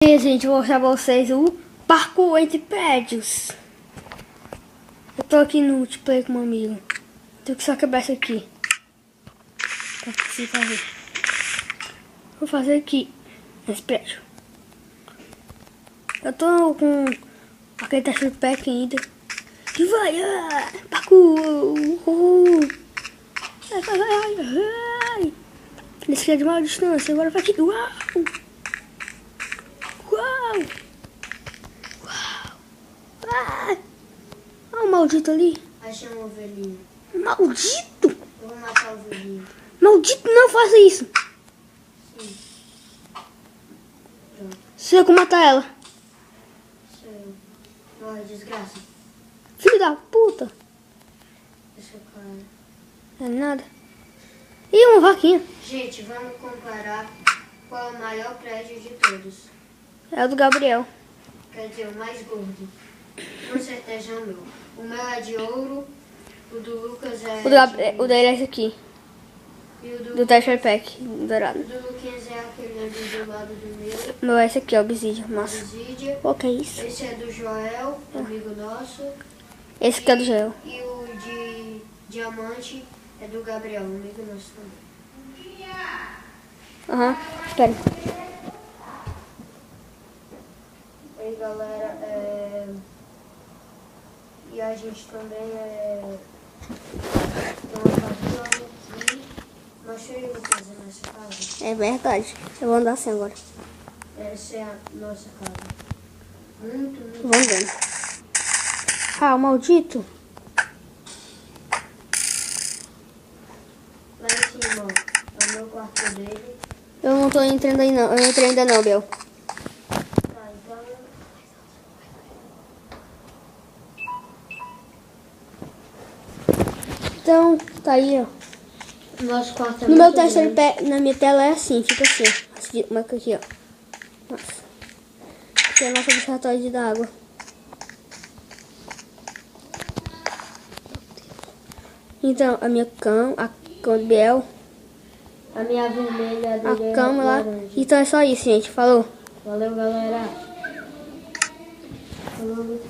E gente, vou mostrar pra vocês o parkour entre prédios. Eu tô aqui no multiplayer com um amigo. Tenho que só quebrar isso aqui pra conseguir fazer. Vou fazer aqui nesse prédio. Eu tô com aquele texture pack ainda. E vai, parkour! Vai. Nesse de maior distância, agora vai aqui. Uau! Uau! Uau! Ah! Olha o maldito ali. Achei um ovelhinho. Maldito! Eu vou matar o ovelhinho. Maldito, não faça isso! Sim. Pronto. Sou eu que matar ela. Sou eu. Morre, desgraça. Filho da puta! Deixa eu cair. É nada. E uma vaquinha. Gente, vamos comparar qual é o maior prédio de todos. É o do Gabriel. Quer dizer, o mais gordo. Com certeza é o meu. O meu é de ouro. O do Lucas é O dele é esse aqui. E o Do texture pack dourado. O do Luquinhas é aquele ali do lado do meu. O meu é esse aqui, ó, o Obsidian. Massa. Obsidian. O que é isso? Esse é do Joel, amigo nosso. Esse aqui é do Gel. E o de diamante é do Gabriel, amigo nosso também. Aham, espera. Aí galera, e a gente também tem uma capela aqui. Mostra aí o que fazer nessa casa. É verdade. Eu vou andar assim agora. Essa é a nossa casa. Muito. Vamos ver. Ah, o maldito. Lá em cima, ó, é o meu quarto dele. Eu não tô entrando aí não. Eu não entrei ainda não, Bel. Tá, Então, tá aí, ó. nosso quarto é No meu muito terceiro grande. pé, na minha tela é assim, fica assim. Assim, marca aqui, ó. Nossa. Aqui é o nosso observatório da água. Então, a minha cama, a cama do Biel, A minha vermelha a dele é cama lá. laranja. Então é só isso, gente. Falou. Valeu, galera. Falou.